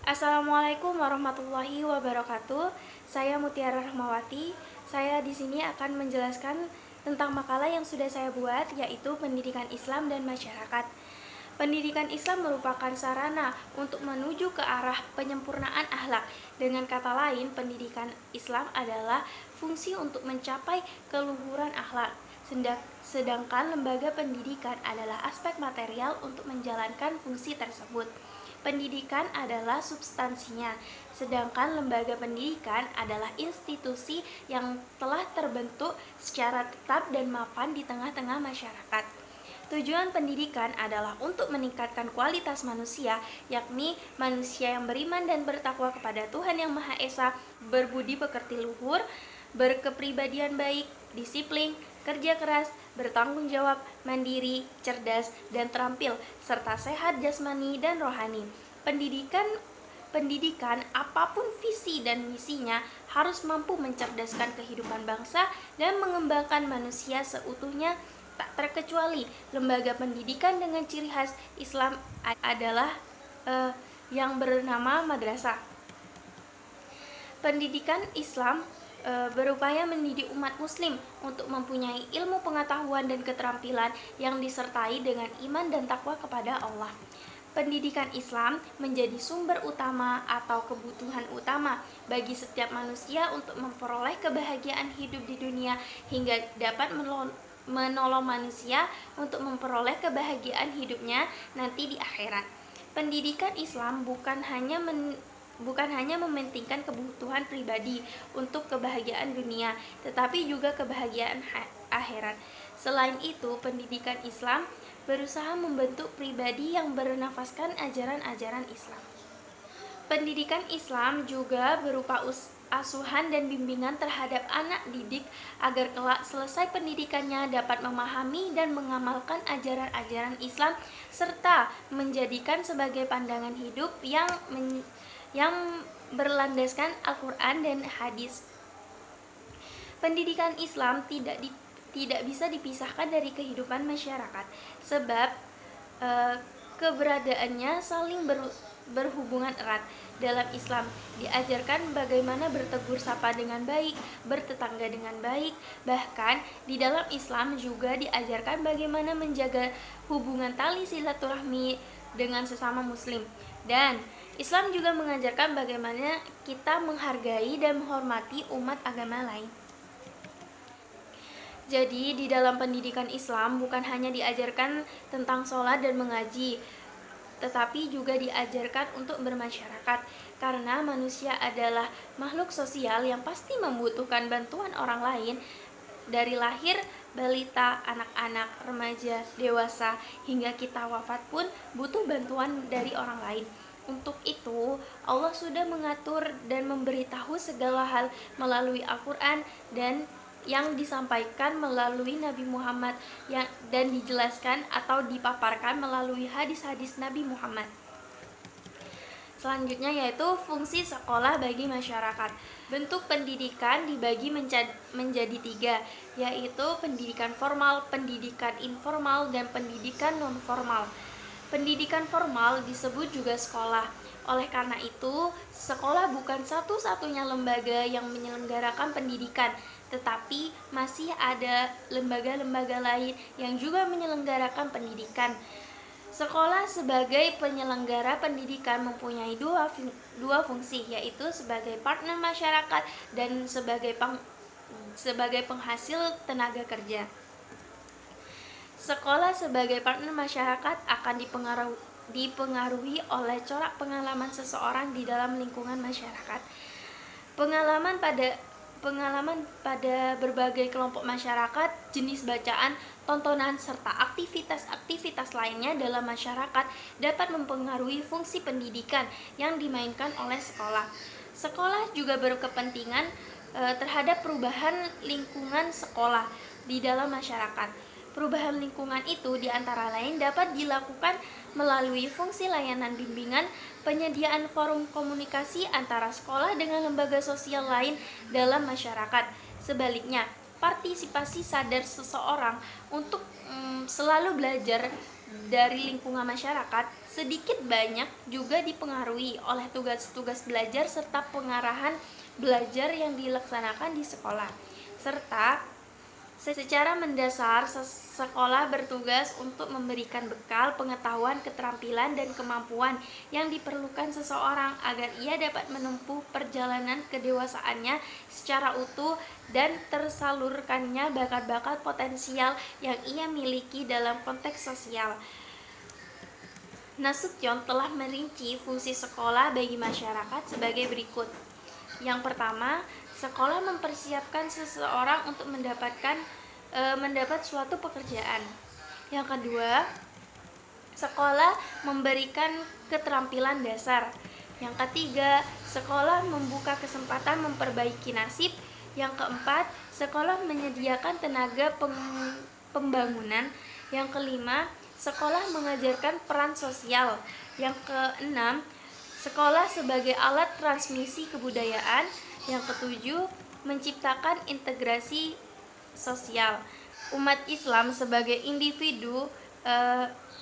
Assalamualaikum warahmatullahi wabarakatuh. Saya Mutiara Rahmawati. Saya di sini akan menjelaskan tentang makalah yang sudah saya buat, yaitu pendidikan Islam dan masyarakat. Pendidikan Islam merupakan sarana untuk menuju ke arah penyempurnaan akhlak. Dengan kata lain, pendidikan Islam adalah fungsi untuk mencapai keluhuran akhlak. Sedangkan lembaga pendidikan adalah aspek material untuk menjalankan fungsi tersebut. Pendidikan adalah substansinya, sedangkan lembaga pendidikan adalah institusi yang telah terbentuk secara tetap dan mapan di tengah-tengah masyarakat. Tujuan pendidikan adalah untuk meningkatkan kualitas manusia, yakni manusia yang beriman dan bertakwa kepada Tuhan Yang Maha Esa, berbudi pekerti luhur, berkepribadian baik, disiplin, kerja keras, bertanggung jawab, mandiri, cerdas, dan terampil, serta sehat jasmani dan rohani. Pendidikan apapun visi dan misinya harus mampu mencerdaskan kehidupan bangsa dan mengembangkan manusia seutuhnya, tak terkecuali lembaga pendidikan dengan ciri khas Islam adalah yang bernama madrasah. Pendidikan Islam berupaya mendidik umat muslim untuk mempunyai ilmu pengetahuan dan keterampilan yang disertai dengan iman dan takwa kepada Allah. Pendidikan Islam menjadi sumber utama atau kebutuhan utama bagi setiap manusia untuk memperoleh kebahagiaan hidup di dunia hingga dapat menolong manusia untuk memperoleh kebahagiaan hidupnya nanti di akhirat. Pendidikan Islam bukan hanya mementingkan kebutuhan pribadi untuk kebahagiaan dunia, tetapi juga kebahagiaan akhirat. Selain itu, pendidikan Islam berusaha membentuk pribadi yang bernafaskan ajaran-ajaran Islam. Pendidikan Islam juga berupa asuhan dan bimbingan terhadap anak didik agar kelak selesai pendidikannya dapat memahami dan mengamalkan ajaran-ajaran Islam serta menjadikan sebagai pandangan hidup yang berlandaskan Al-Quran dan hadis. Pendidikan Islam tidak bisa dipisahkan dari kehidupan masyarakat, sebab keberadaannya saling berhubungan erat. Dalam Islam diajarkan bagaimana bertegur sapa dengan baik, bertetangga dengan baik. Bahkan di dalam Islam juga diajarkan bagaimana menjaga hubungan tali silaturahmi dengan sesama muslim. Dan Islam juga mengajarkan bagaimana kita menghargai dan menghormati umat agama lain. Jadi di dalam pendidikan Islam bukan hanya diajarkan tentang sholat dan mengaji, tetapi juga diajarkan untuk bermasyarakat, karena manusia adalah makhluk sosial yang pasti membutuhkan bantuan orang lain. Dari lahir, balita, anak-anak, remaja, dewasa, hingga kita wafat pun butuh bantuan dari orang lain. Untuk itu, Allah sudah mengatur dan memberitahu segala hal melalui Al-Quran dan yang disampaikan melalui Nabi Muhammad dan dijelaskan atau dipaparkan melalui hadis-hadis Nabi Muhammad. Selanjutnya yaitu fungsi sekolah bagi masyarakat. Bentuk pendidikan dibagi menjadi 3, yaitu pendidikan formal, pendidikan informal, dan pendidikan non-formal. Pendidikan formal disebut juga sekolah. Oleh karena itu, sekolah bukan satu-satunya lembaga yang menyelenggarakan pendidikan, tetapi masih ada lembaga-lembaga lain yang juga menyelenggarakan pendidikan. Sekolah sebagai penyelenggara pendidikan mempunyai dua fungsi, yaitu sebagai partner masyarakat dan sebagai penghasil tenaga kerja. Sekolah sebagai partner masyarakat akan dipengaruhi oleh corak pengalaman seseorang di dalam lingkungan masyarakat. Pengalaman pada berbagai kelompok masyarakat, jenis bacaan, tontonan, serta aktivitas-aktivitas lainnya dalam masyarakat dapat mempengaruhi fungsi pendidikan yang dimainkan oleh sekolah. Sekolah juga berkepentingan terhadap perubahan lingkungan sekolah di dalam masyarakat. Perubahan lingkungan itu diantara lain dapat dilakukan melalui fungsi layanan bimbingan, penyediaan forum komunikasi antara sekolah dengan lembaga sosial lain dalam masyarakat. Sebaliknya, partisipasi sadar seseorang untuk selalu belajar dari lingkungan masyarakat sedikit banyak juga dipengaruhi oleh tugas-tugas belajar serta pengarahan belajar yang dilaksanakan di sekolah. Serta secara mendasar, sekolah bertugas untuk memberikan bekal, pengetahuan, keterampilan, dan kemampuan yang diperlukan seseorang agar ia dapat menempuh perjalanan kedewasaannya secara utuh dan tersalurkannya bakat-bakat potensial yang ia miliki dalam konteks sosial. Nasution telah merinci fungsi sekolah bagi masyarakat sebagai berikut. Yang pertama, sekolah mempersiapkan seseorang untuk mendapat suatu pekerjaan. Yang kedua, sekolah memberikan keterampilan dasar. Yang ketiga, sekolah membuka kesempatan memperbaiki nasib. Yang keempat, sekolah menyediakan tenaga pembangunan. Yang kelima, sekolah mengajarkan peran sosial. Yang keenam, sekolah sebagai alat transmisi kebudayaan. Yang ketujuh, menciptakan integrasi sosial. Umat Islam sebagai individu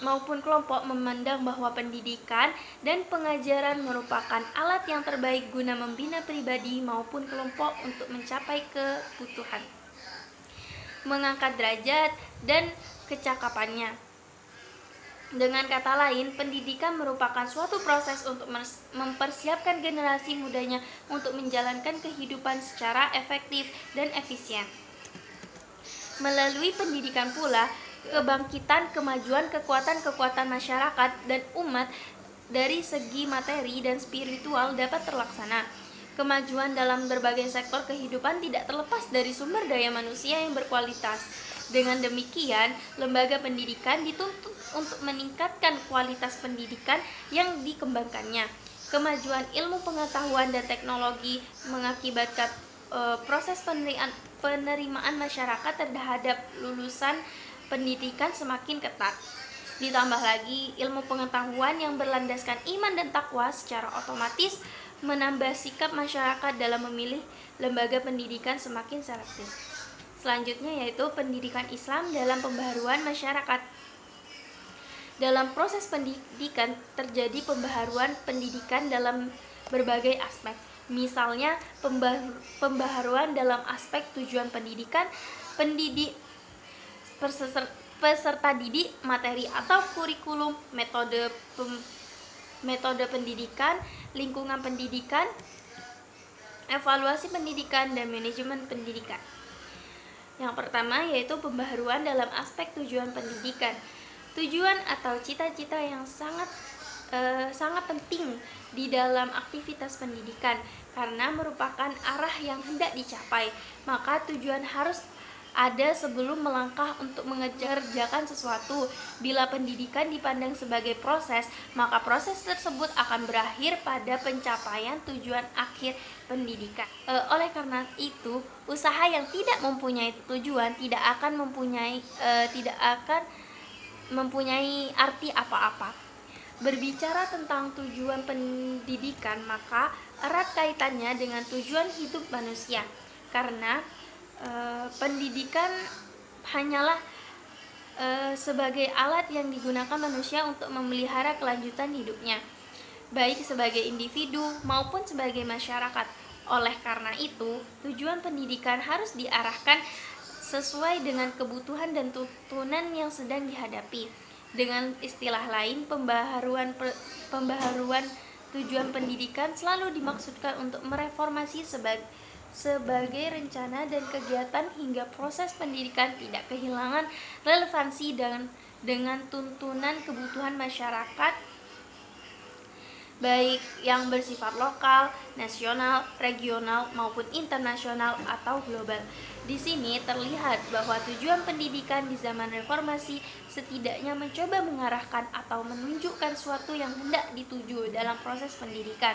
maupun kelompok memandang bahwa pendidikan dan pengajaran merupakan alat yang terbaik guna membina pribadi maupun kelompok untuk mencapai kebutuhan, mengangkat derajat dan kecakapannya. Dengan kata lain, pendidikan merupakan suatu proses untuk mempersiapkan generasi mudanya untuk menjalankan kehidupan secara efektif dan efisien. Melalui pendidikan pula, kebangkitan, kemajuan, kekuatan masyarakat dan umat dari segi materi dan spiritual dapat terlaksana. Kemajuan dalam berbagai sektor kehidupan tidak terlepas dari sumber daya manusia yang berkualitas. Dengan demikian, lembaga pendidikan dituntut untuk meningkatkan kualitas pendidikan yang dikembangkannya. Kemajuan ilmu pengetahuan dan teknologi mengakibatkan proses penerimaan masyarakat terhadap lulusan pendidikan semakin ketat. Ditambah lagi, ilmu pengetahuan yang berlandaskan iman dan takwa secara otomatis menambah sikap masyarakat dalam memilih lembaga pendidikan semakin selektif. Selanjutnya yaitu pendidikan Islam dalam pembaharuan masyarakat. Dalam proses pendidikan terjadi pembaharuan pendidikan dalam berbagai aspek. Misalnya pembaharuan dalam aspek tujuan pendidikan, peserta didik, materi atau kurikulum, metode pendidikan, lingkungan pendidikan, evaluasi pendidikan, dan manajemen pendidikan. Yang pertama yaitu pembaharuan dalam aspek tujuan pendidikan. Tujuan atau cita-cita yang sangat penting di dalam aktivitas pendidikan karena merupakan arah yang hendak dicapai. Maka tujuan harus ada sebelum melangkah untuk mengerjakan sesuatu. Bila pendidikan dipandang sebagai proses, maka proses tersebut akan berakhir pada pencapaian tujuan akhir pendidikan. Oleh karena itu, usaha yang tidak mempunyai tujuan tidak akan mempunyai arti apa-apa. Berbicara tentang tujuan pendidikan, maka erat kaitannya dengan tujuan hidup manusia. Karena pendidikan hanyalah sebagai alat yang digunakan manusia untuk memelihara kelanjutan hidupnya, baik sebagai individu maupun sebagai masyarakat. Oleh karena itu, tujuan pendidikan harus diarahkan sesuai dengan kebutuhan dan tuntunan yang sedang dihadapi. Dengan istilah lain, pembaharuan tujuan pendidikan selalu dimaksudkan untuk mereformasi sebagai rencana dan kegiatan hingga proses pendidikan tidak kehilangan relevansi dengan tuntunan kebutuhan masyarakat, baik yang bersifat lokal, nasional, regional, maupun internasional atau global. Di sini terlihat bahwa tujuan pendidikan di zaman reformasi setidaknya mencoba mengarahkan atau menunjukkan suatu yang hendak dituju dalam proses pendidikan.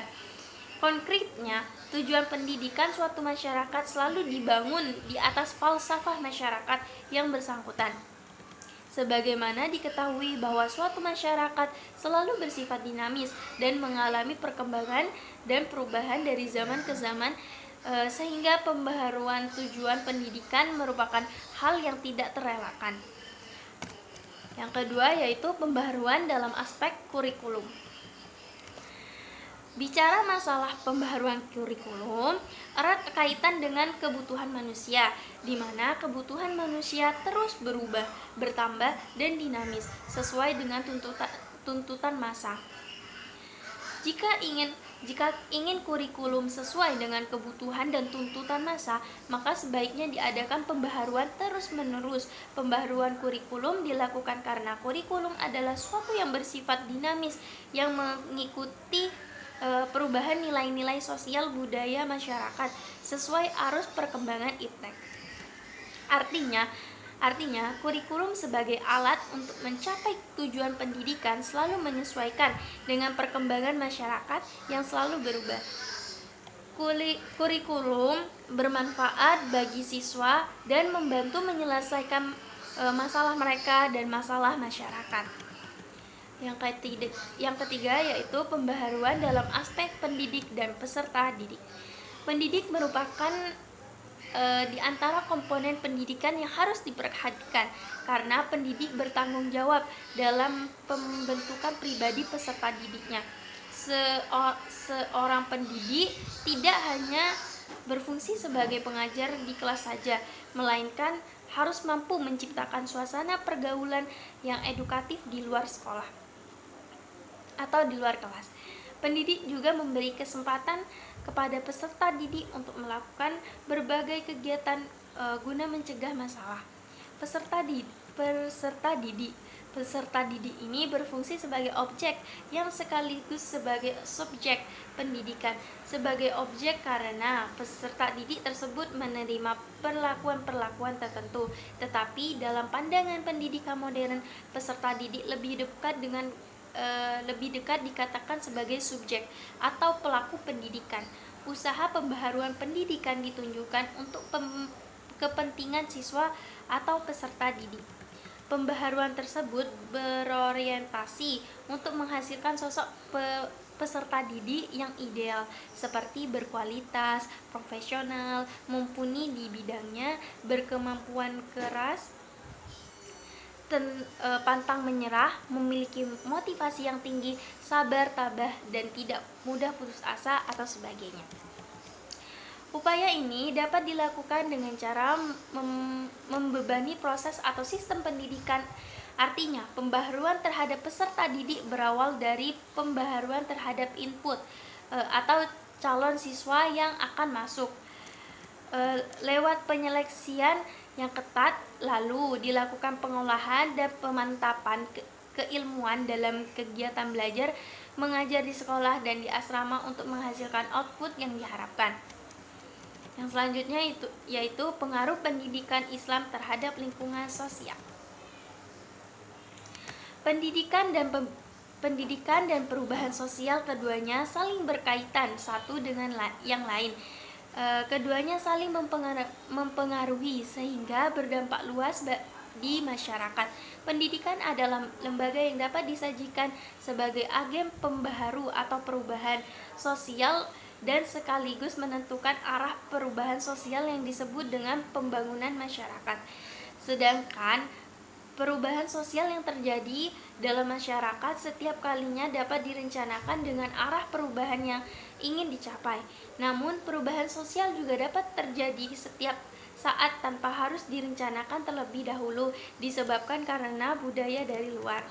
Konkretnya, tujuan pendidikan suatu masyarakat selalu dibangun di atas falsafah masyarakat yang bersangkutan. Sebagaimana diketahui bahwa suatu masyarakat selalu bersifat dinamis dan mengalami perkembangan dan perubahan dari zaman ke zaman, sehingga pembaharuan tujuan pendidikan merupakan hal yang tidak terelakkan. Yang kedua yaitu pembaharuan dalam aspek kurikulum. Bicara masalah pembaharuan kurikulum, erat kaitan dengan kebutuhan manusia, di mana kebutuhan manusia terus berubah, bertambah, dan dinamis sesuai dengan tuntutan masa. Jika ingin kurikulum sesuai dengan kebutuhan dan tuntutan masa, maka sebaiknya diadakan pembaharuan terus-menerus. Pembaharuan kurikulum dilakukan karena kurikulum adalah suatu yang bersifat dinamis, yang mengikuti perubahan nilai-nilai sosial budaya masyarakat sesuai arus perkembangan iptek. Artinya, kurikulum sebagai alat untuk mencapai tujuan pendidikan selalu menyesuaikan dengan perkembangan masyarakat yang selalu berubah. Kurikulum bermanfaat bagi siswa dan membantu menyelesaikan masalah mereka dan masalah masyarakat. Yang ketiga yaitu pembaharuan dalam aspek pendidik dan peserta didik. Pendidik merupakan di antara komponen pendidikan yang harus diperhatikan karena pendidik bertanggung jawab dalam pembentukan pribadi peserta didiknya. Seorang pendidik tidak hanya berfungsi sebagai pengajar di kelas saja, melainkan harus mampu menciptakan suasana pergaulan yang edukatif di luar sekolah atau di luar kelas. Pendidik juga memberi kesempatan kepada peserta didik untuk melakukan berbagai kegiatan guna mencegah masalah. Peserta didik ini berfungsi sebagai objek yang sekaligus sebagai subjek pendidikan. Sebagai objek karena peserta didik tersebut menerima perlakuan-perlakuan tertentu. Tetapi dalam pandangan pendidikan modern, peserta didik lebih dekat dikatakan sebagai subjek atau pelaku pendidikan. Usaha pembaharuan pendidikan ditunjukkan untuk kepentingan siswa atau peserta didik. Pembaharuan tersebut berorientasi untuk menghasilkan sosok peserta didik yang ideal, seperti berkualitas, profesional, mumpuni di bidangnya, berkemampuan keras, pantang menyerah, memiliki motivasi yang tinggi, sabar, tabah, dan tidak mudah putus asa atau sebagainya. Upaya ini dapat dilakukan dengan cara membebani proses atau sistem pendidikan. Artinya, pembaharuan terhadap peserta didik berawal dari pembaharuan terhadap input atau calon siswa yang akan masuk lewat penyeleksian yang ketat, lalu dilakukan pengolahan dan pemantapan keilmuan dalam kegiatan belajar mengajar di sekolah dan di asrama untuk menghasilkan output yang diharapkan. Yang selanjutnya yaitu pengaruh pendidikan Islam terhadap lingkungan sosial. Pendidikan dan perubahan sosial keduanya saling berkaitan satu dengan yang lain. Keduanya saling mempengaruhi sehingga berdampak luas di masyarakat. Pendidikan adalah lembaga yang dapat disajikan sebagai agen pembaharu atau perubahan sosial dan sekaligus menentukan arah perubahan sosial yang disebut dengan pembangunan masyarakat. Sedangkan perubahan sosial yang terjadi dalam masyarakat setiap kalinya dapat direncanakan dengan arah perubahan yang ingin dicapai. Namun, perubahan sosial juga dapat terjadi setiap saat tanpa harus direncanakan terlebih dahulu, disebabkan karena budaya dari luar.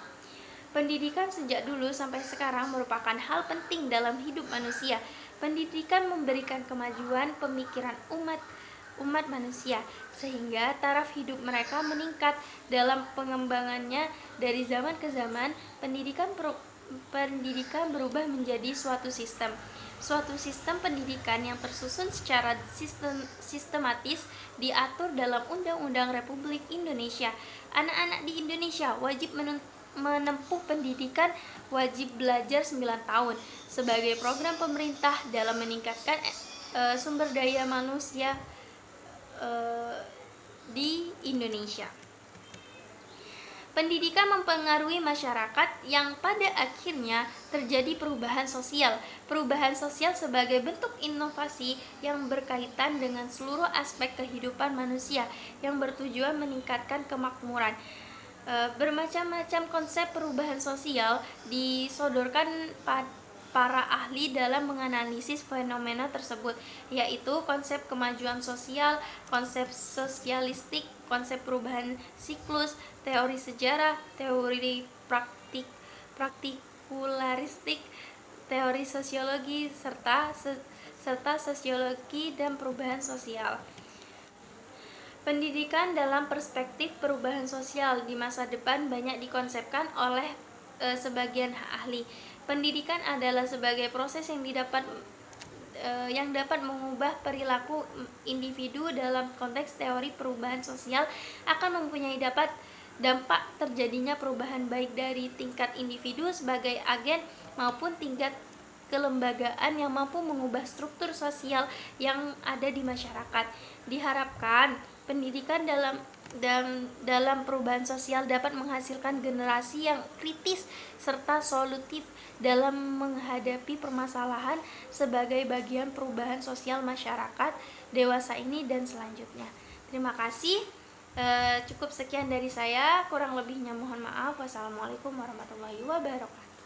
Pendidikan sejak dulu sampai sekarang merupakan hal penting dalam hidup manusia. Pendidikan memberikan kemajuan pemikiran umat manusia, sehingga taraf hidup mereka meningkat. Dalam pengembangannya dari zaman ke zaman, pendidikan berubah menjadi suatu sistem pendidikan yang tersusun secara sistematis, diatur dalam Undang-Undang Republik Indonesia. Anak-anak di Indonesia wajib menempuh pendidikan wajib belajar 9 tahun sebagai program pemerintah dalam meningkatkan sumber daya manusia di Indonesia. Pendidikan mempengaruhi masyarakat yang pada akhirnya terjadi perubahan sosial. Perubahan sosial sebagai bentuk inovasi yang berkaitan dengan seluruh aspek kehidupan manusia yang bertujuan meningkatkan kemakmuran. Bermacam-macam konsep perubahan sosial disodorkan para ahli dalam menganalisis fenomena tersebut, yaitu konsep kemajuan sosial, konsep sosialistik, konsep perubahan siklus, teori sejarah, teori praktikularistik, teori sosiologi, serta sosiologi dan perubahan sosial. Pendidikan dalam perspektif perubahan sosial di masa depan banyak dikonsepkan oleh sebagian ahli. Pendidikan adalah sebagai proses yang dapat mengubah perilaku individu. Dalam konteks teori perubahan sosial akan mempunyai dampak terjadinya perubahan baik dari tingkat individu sebagai agen maupun tingkat kelembagaan yang mampu mengubah struktur sosial yang ada di masyarakat. Diharapkan pendidikan dalam perubahan sosial dapat menghasilkan generasi yang kritis serta solutif dalam menghadapi permasalahan sebagai bagian perubahan sosial masyarakat dewasa ini dan selanjutnya. Terima kasih. Cukup sekian dari saya, kurang lebihnya mohon maaf. Wassalamualaikum warahmatullahi wabarakatuh.